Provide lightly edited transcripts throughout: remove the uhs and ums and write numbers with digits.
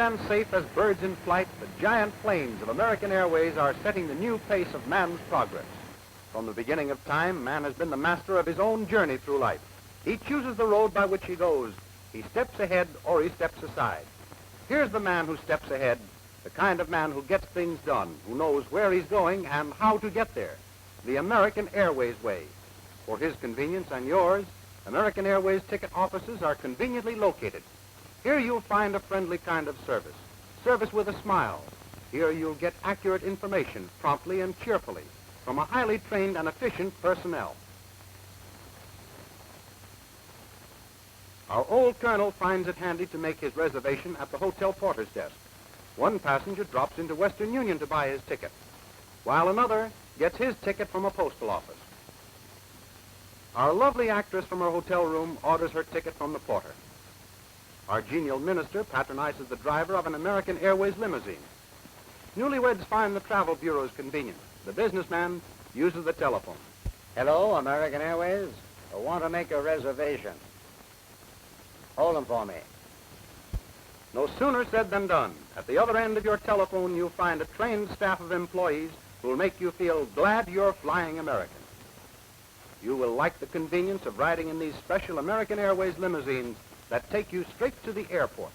and safe as birds in flight, the giant planes of American Airways are setting the new pace of man's progress. From the beginning of time, man has been the master of his own journey through life. He chooses the road by which he goes. He steps ahead or he steps aside. Here's the man who steps ahead, the kind of man who gets things done, who knows where he's going and how to get there. The American Airways way. For his convenience and yours, American Airways ticket offices are conveniently located. Here you'll find a friendly kind of service, service with a smile. Here you'll get accurate information promptly and cheerfully from a highly trained and efficient personnel. Our old colonel finds it handy to make his reservation at the hotel porter's desk. One passenger drops into Western Union to buy his ticket, while another gets his ticket from a postal office. Our lovely actress from her hotel room orders her ticket from the porter. Our genial minister patronizes the driver of an American Airways limousine. Newlyweds find the travel bureaus convenient. The businessman uses the telephone. Hello, American Airways. I want to make a reservation. Hold them for me. No sooner said than done. At the other end of your telephone, you'll find a trained staff of employees who will make you feel glad you're flying American. You will like the convenience of riding in these special American Airways limousines that take you straight to the airport.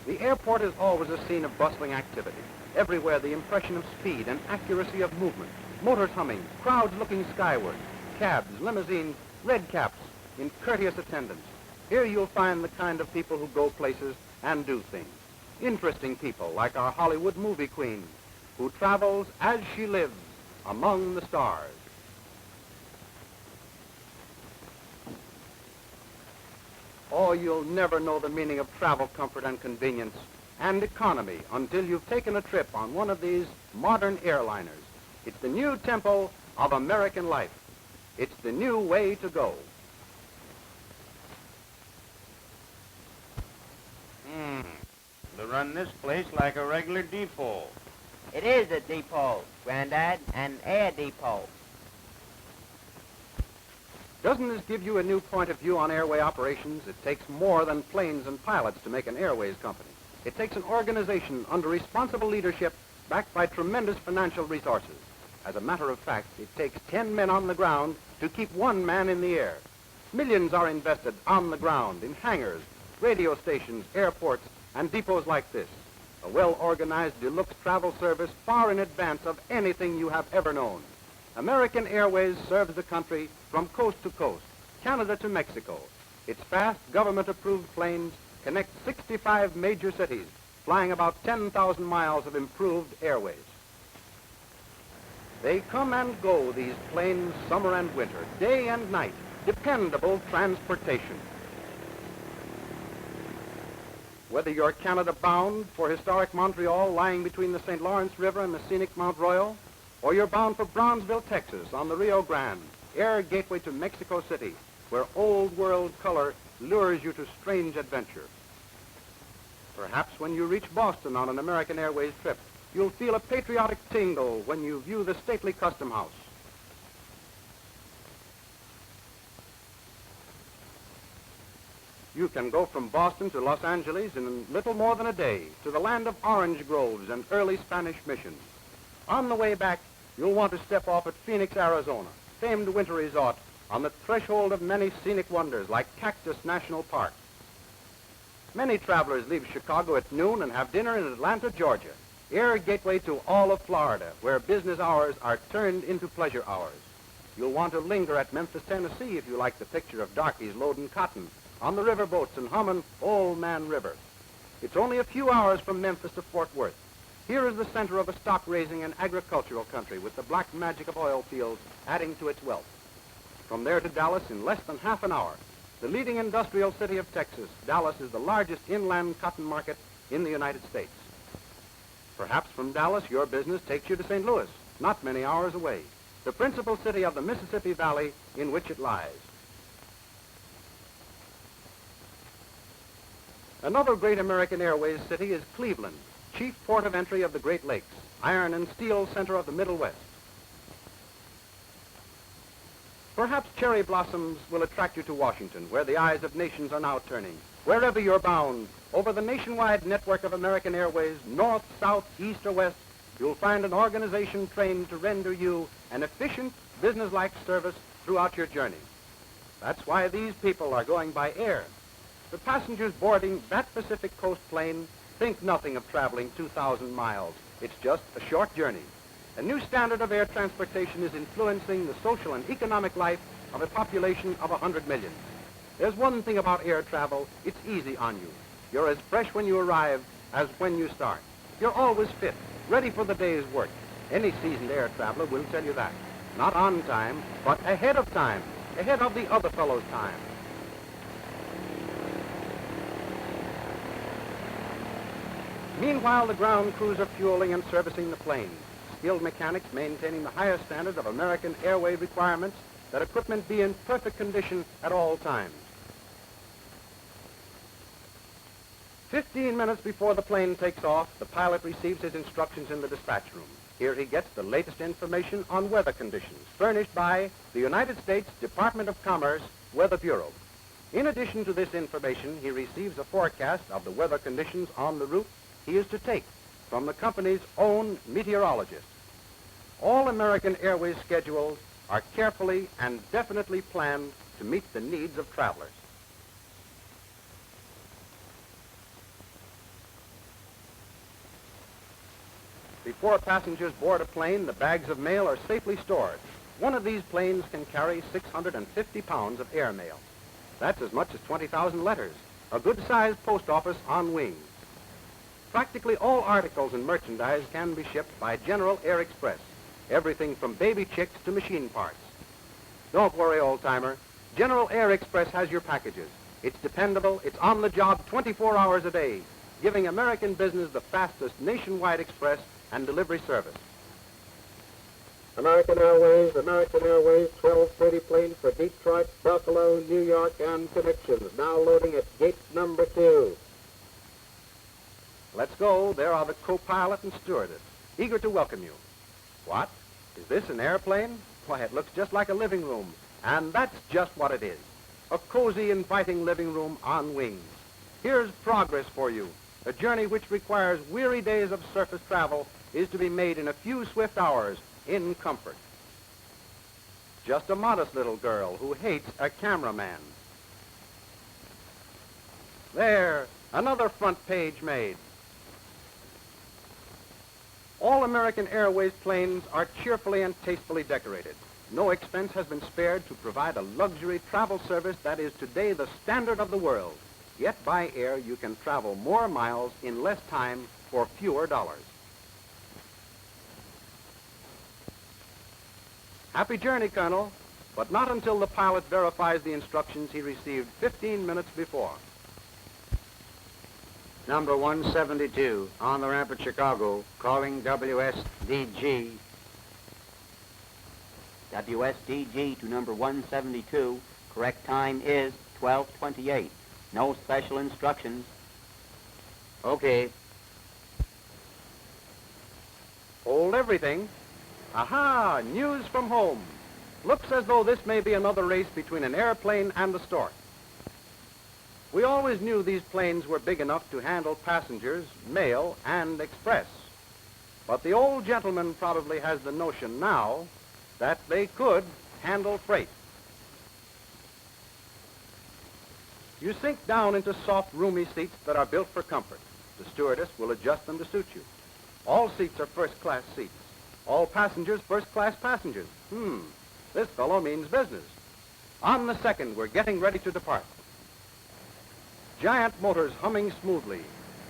The airport is always a scene of bustling activity. Everywhere the impression of speed and accuracy of movement, motors humming, crowds looking skyward, cabs, limousines, red caps in courteous attendance. Here you'll find the kind of people who go places and do things. Interesting people like our Hollywood movie queen, who travels as she lives among the stars. Oh, you'll never know the meaning of travel comfort and convenience and economy until you've taken a trip on one of these modern airliners. It's the new tempo of American life. It's the new way to go. They run this place like a regular depot. It is a depot, Granddad, an air depot. Doesn't this give you a new point of view on airway operations? It takes more than planes and pilots to make an airways company. It takes an organization under responsible leadership backed by tremendous financial resources. As a matter of fact, it takes 10 men on the ground to keep one man in the air. Millions are invested on the ground in hangars, radio stations, airports, and depots like this. A well-organized deluxe travel service far in advance of anything you have ever known. American Airways serves the country from coast to coast, Canada to Mexico. Its fast, government-approved planes connect 65 major cities, flying about 10,000 miles of improved airways. They come and go, these planes, summer and winter, day and night, dependable transportation. Whether you're Canada-bound for historic Montreal lying between the St. Lawrence River and the scenic Mount Royal, or you're bound for Brownsville, Texas, on the Rio Grande, air gateway to Mexico City, where old-world color lures you to strange adventure. Perhaps when you reach Boston on an American Airways trip, you'll feel a patriotic tingle when you view the stately Custom House. You can go from Boston to Los Angeles in little more than a day, to the land of orange groves and early Spanish missions. On the way back, you'll want to step off at Phoenix, Arizona, famed winter resort on the threshold of many scenic wonders like Cactus National Park. Many travelers leave Chicago at noon and have dinner in Atlanta, Georgia, air gateway to all of Florida, where business hours are turned into pleasure hours. You'll want to linger at Memphis, Tennessee, if you like the picture of darkies loading cotton on the riverboats and humming Old Man River. It's only a few hours from Memphis to Fort Worth. Here is the center of a stock-raising and agricultural country with the black magic of oil fields adding to its wealth. From there to Dallas in less than half an hour. The leading industrial city of Texas, Dallas is the largest inland cotton market in the United States. Perhaps from Dallas, your business takes you to St. Louis, not many hours away, the principal city of the Mississippi Valley in which it lies. Another great American Airways city is Cleveland, chief port of entry of the Great Lakes, iron and steel center of the Middle West. Perhaps cherry blossoms will attract you to Washington, where the eyes of nations are now turning. Wherever you're bound, over the nationwide network of American Airways, north, south, east, or west, you'll find an organization trained to render you an efficient, businesslike service throughout your journey. That's why these people are going by air. The passengers boarding that Pacific Coast plane think nothing of traveling 2,000 miles. It's just a short journey. A new standard of air transportation is influencing the social and economic life of a population of 100 million. There's one thing about air travel, it's easy on you. You're as fresh when you arrive as when you start. You're always fit, ready for the day's work. Any seasoned air traveler will tell you that. Not on time, but ahead of time, ahead of the other fellow's time. Meanwhile, the ground crews are fueling and servicing the planes. Skilled mechanics maintaining the highest standard of American Airway requirements that equipment be in perfect condition at all times. 15 minutes before the plane takes off, the pilot receives his instructions in the dispatch room. Here he gets the latest information on weather conditions, furnished by the United States Department of Commerce Weather Bureau. In addition to this information, he receives a forecast of the weather conditions on the route he is to take from the company's own meteorologist. All American Airways schedules are carefully and definitely planned to meet the needs of travelers. Before passengers board a plane, the bags of mail are safely stored. One of these planes can carry 650 pounds of air mail. That's as much as 20,000 letters, a good-sized post office on wings. Practically all articles and merchandise can be shipped by General Air Express, everything from baby chicks to machine parts. Don't worry, old-timer. General Air Express has your packages. It's dependable, it's on the job 24 hours a day, giving American business the fastest nationwide express and delivery service. American Airways, 1230 plane for Detroit, Buffalo, New York, and connections. Now loading at gate number 2. Let's go. There are the co-pilot and stewardess, eager to welcome you. What? Is this an airplane? Why, it looks just like a living room. And that's just what it is. A cozy, inviting living room on wings. Here's progress for you. A journey which requires weary days of surface travel is to be made in a few swift hours in comfort. Just a modest little girl who hates a cameraman. There, another front page made. All American Airways planes are cheerfully and tastefully decorated. No expense has been spared to provide a luxury travel service that is today the standard of the world. Yet by air, you can travel more miles in less time for fewer dollars. Happy journey, Colonel, but not until the pilot verifies the instructions he received 15 minutes before. Number 172, on the ramp at Chicago, calling WSDG. WSDG to number 172. Correct time is 12:28. No special instructions. Okay. Hold everything. Aha, news from home. Looks as though this may be another race between an airplane and a stork. We always knew these planes were big enough to handle passengers, mail, and express. But the old gentleman probably has the notion now that they could handle freight. You sink down into soft, roomy seats that are built for comfort. The stewardess will adjust them to suit you. All seats are first-class seats. All passengers, first-class passengers. This fellow means business. On the second, we're getting ready to depart. Giant motors humming smoothly.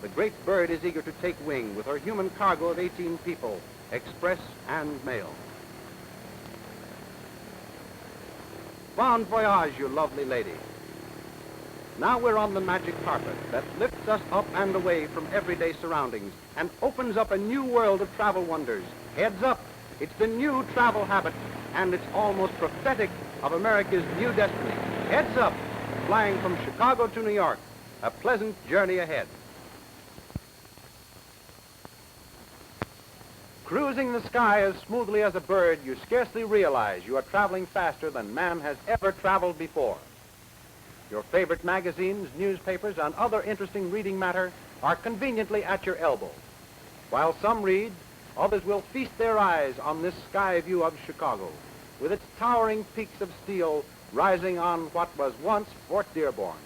The great bird is eager to take wing with her human cargo of 18 people, express and mail. Bon voyage, you lovely lady. Now we're on the magic carpet that lifts us up and away from everyday surroundings and opens up a new world of travel wonders. Heads up, it's the new travel habit, and it's almost prophetic of America's new destiny. Heads up, flying from Chicago to New York. A pleasant journey ahead. Cruising the sky as smoothly as a bird, you scarcely realize you are traveling faster than man has ever traveled before. Your favorite magazines, newspapers, and other interesting reading matter are conveniently at your elbow. While some read, others will feast their eyes on this sky view of Chicago, with its towering peaks of steel rising on what was once Fort Dearborn.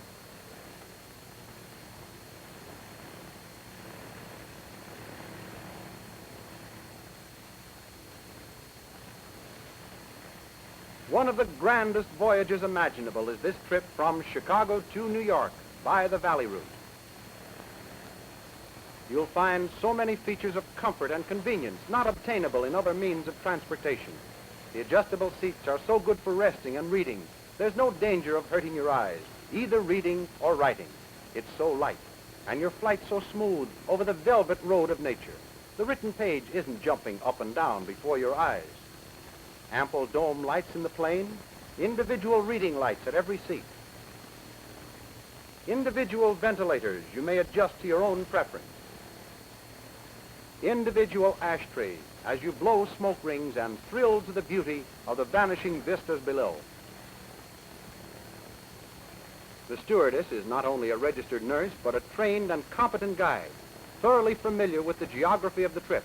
One of the grandest voyages imaginable is this trip from Chicago to New York by the Valley route. You'll find so many features of comfort and convenience not obtainable in other means of transportation. The adjustable seats are so good for resting and reading. There's no danger of hurting your eyes, either reading or writing. It's so light, and your flight so smooth over the velvet road of nature. The written page isn't jumping up and down before your eyes. Ample dome lights in the plane, individual reading lights at every seat. Individual ventilators you may adjust to your own preference. Individual ashtrays as you blow smoke rings and thrill to the beauty of the vanishing vistas below. The stewardess is not only a registered nurse, but a trained and competent guide, thoroughly familiar with the geography of the trip.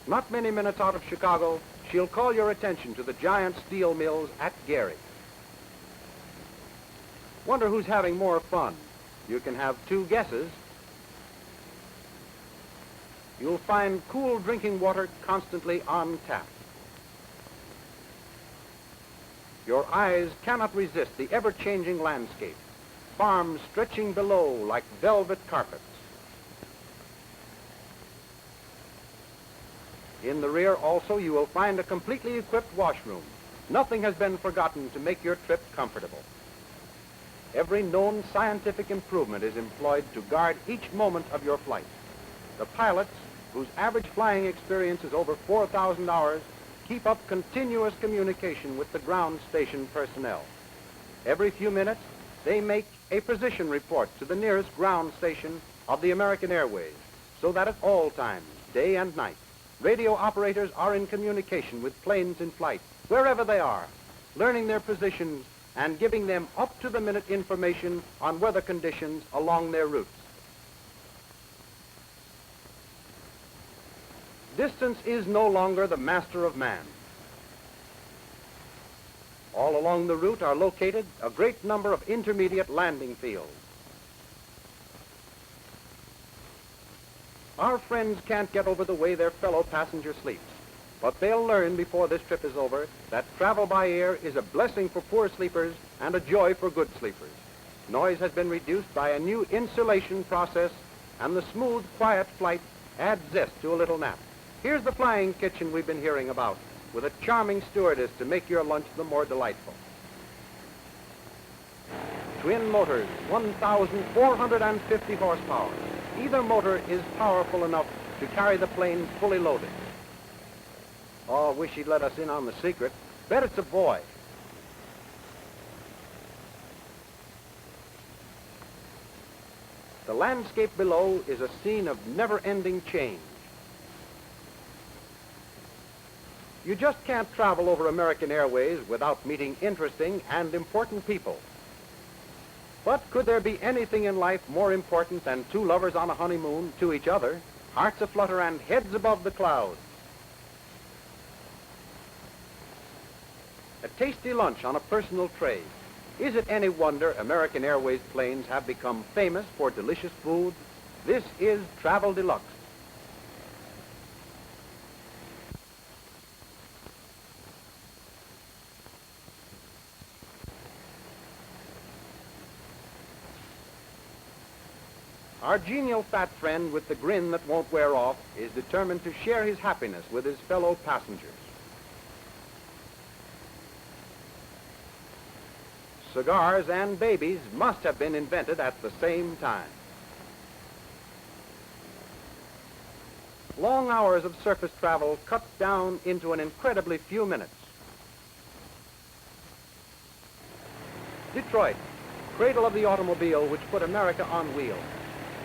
Not many minutes out of Chicago, she'll call your attention to the giant steel mills at Gary. Wonder who's having more fun? You can have two guesses. You'll find cool drinking water constantly on tap. Your eyes cannot resist the ever-changing landscape, farms stretching below like velvet carpets. In the rear also you will find a completely equipped washroom. Nothing has been forgotten to make your trip comfortable. Every known scientific improvement is employed to guard each moment of your flight. The pilots, whose average flying experience is over 4,000 hours, keep up continuous communication with the ground station personnel. Every few minutes, they make a position report to the nearest ground station of the American Airways, so that at all times, day and night, radio operators are in communication with planes in flight, wherever they are, learning their positions and giving them up-to-the-minute information on weather conditions along their routes. Distance is no longer the master of man. All along the route are located a great number of intermediate landing fields. Our friends can't get over the way their fellow passenger sleeps, but they'll learn before this trip is over that travel by air is a blessing for poor sleepers and a joy for good sleepers. Noise has been reduced by a new insulation process, and the smooth, quiet flight adds zest to a little nap. Here's the flying kitchen we've been hearing about, with a charming stewardess to make your lunch the more delightful. Twin motors, 1,450 horsepower. Either motor is powerful enough to carry the plane fully loaded. Oh, wish he'd let us in on the secret. Bet it's a boy. The landscape below is a scene of never-ending change. You just can't travel over American Airways without meeting interesting and important people. But could there be anything in life more important than two lovers on a honeymoon to each other, hearts aflutter and heads above the clouds? A tasty lunch on a personal tray. Is it any wonder American Airways planes have become famous for delicious food? This is Travel Deluxe. Our genial fat friend with the grin that won't wear off is determined to share his happiness with his fellow passengers. Cigars and babies must have been invented at the same time. Long hours of surface travel cut down into an incredibly few minutes. Detroit, cradle of the automobile which put America on wheels.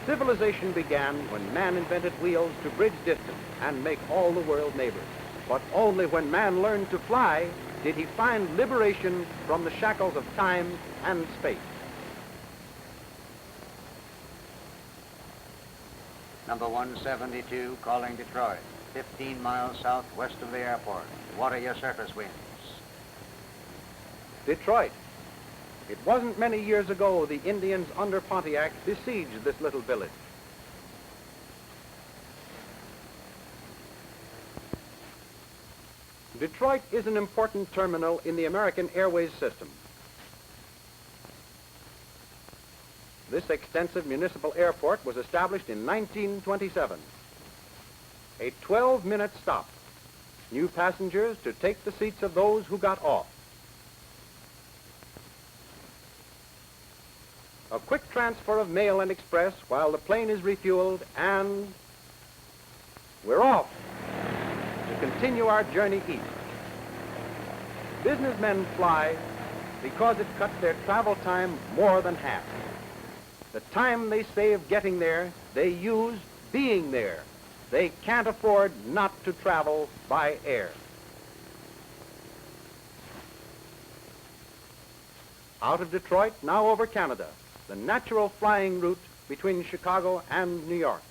Civilization began when man invented wheels to bridge distance and make all the world neighbors. But only when man learned to fly did he find liberation from the shackles of time and space. Number 172, calling Detroit, 15 miles southwest of the airport. What are your surface winds? Detroit. It wasn't many years ago the Indians under Pontiac besieged this little village. Detroit is an important terminal in the American Airways system. This extensive municipal airport was established in 1927. A 12-minute stop. New passengers to take the seats of those who got off. A quick transfer of mail and express while the plane is refueled, and we're off to continue our journey east. Businessmen fly because it cuts their travel time more than half. The time they save getting there, they use being there. They can't afford not to travel by air. Out of Detroit, now over Canada, the natural flying route between Chicago and New York.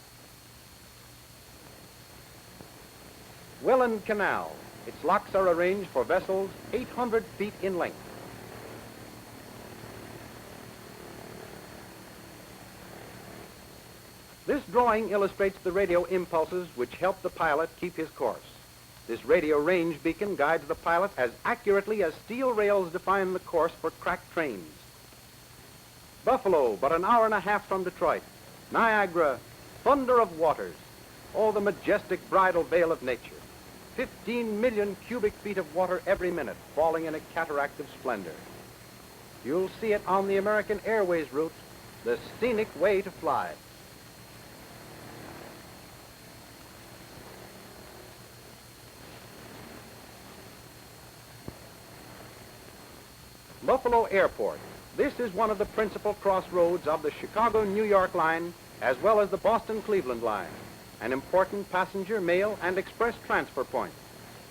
Welland Canal. Its locks are arranged for vessels 800 feet in length. This drawing illustrates the radio impulses which help the pilot keep his course. This radio range beacon guides the pilot as accurately as steel rails define the course for cracked trains. Buffalo, but an hour and a half from Detroit. Niagara, thunder of waters. Oh, the majestic bridal veil of nature. 15 million cubic feet of water every minute, falling in a cataract of splendor. You'll see it on the American Airways route, the scenic way to fly. Buffalo Airport. This is one of the principal crossroads of the Chicago-New York line, as well as the Boston-Cleveland line, an important passenger, mail, and express transfer point.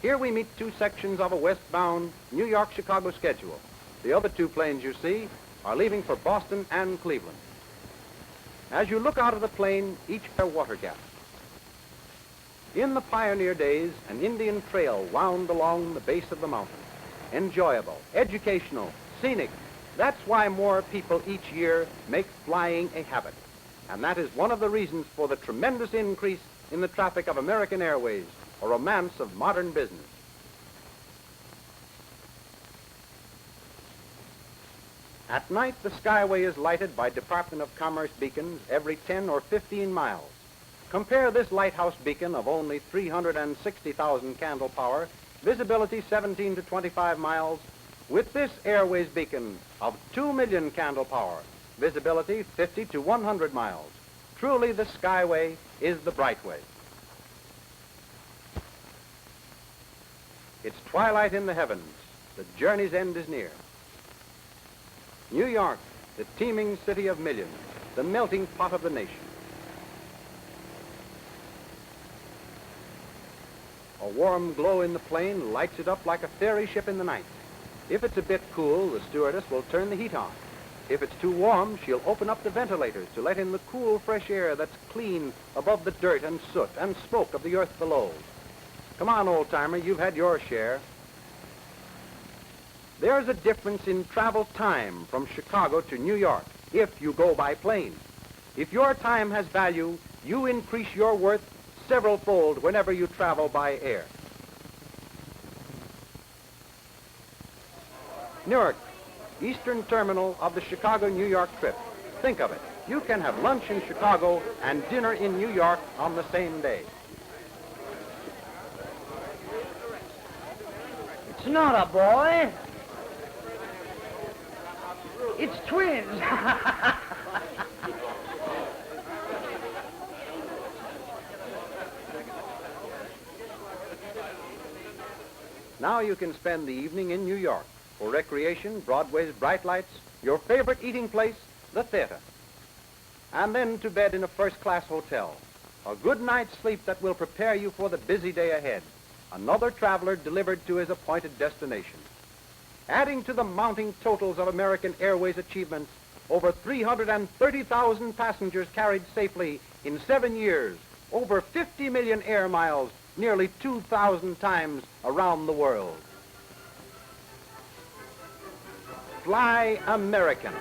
Here we meet two sections of a westbound New York-Chicago schedule. The other two planes you see are leaving for Boston and Cleveland. As you look out of the plane, each pair water gaps. In the pioneer days, an Indian trail wound along the base of the mountain. Enjoyable, educational, scenic. That's why more people each year make flying a habit. And that is one of the reasons for the tremendous increase in the traffic of American Airways, a romance of modern business. At night, the skyway is lighted by Department of Commerce beacons every 10 or 15 miles. Compare this lighthouse beacon of only 360,000 candle power, visibility 17 to 25 miles, with this Airways beacon of 2 million candle power, visibility 50 to 100 miles. Truly, the skyway is the Brightway. It's twilight in the heavens. The journey's end is near. New York, the teeming city of millions, the melting pot of the nation. A warm glow in the plane lights it up like a fairy ship in the night. If it's a bit cool, the stewardess will turn the heat on. If it's too warm, she'll open up the ventilators to let in the cool, fresh air that's clean above the dirt and soot and smoke of the earth below. Come on, old-timer, you've had your share. There's a difference in travel time from Chicago to New York if you go by plane. If your time has value, you increase your worth several-fold whenever you travel by air. Newark, eastern terminal of the Chicago-New York trip. Think of it. You can have lunch in Chicago and dinner in New York on the same day. It's not a boy. It's twins. Now you can spend the evening in New York. For recreation, Broadway's bright lights, your favorite eating place, the theater. and then to bed in a first-class hotel. A good night's sleep that will prepare you for the busy day ahead. Another traveler delivered to his appointed destination. Adding to the mounting totals of American Airways achievements, over 330,000 passengers carried safely in 7 years, over 50 million air miles, nearly 2,000 times around the world. Fly American.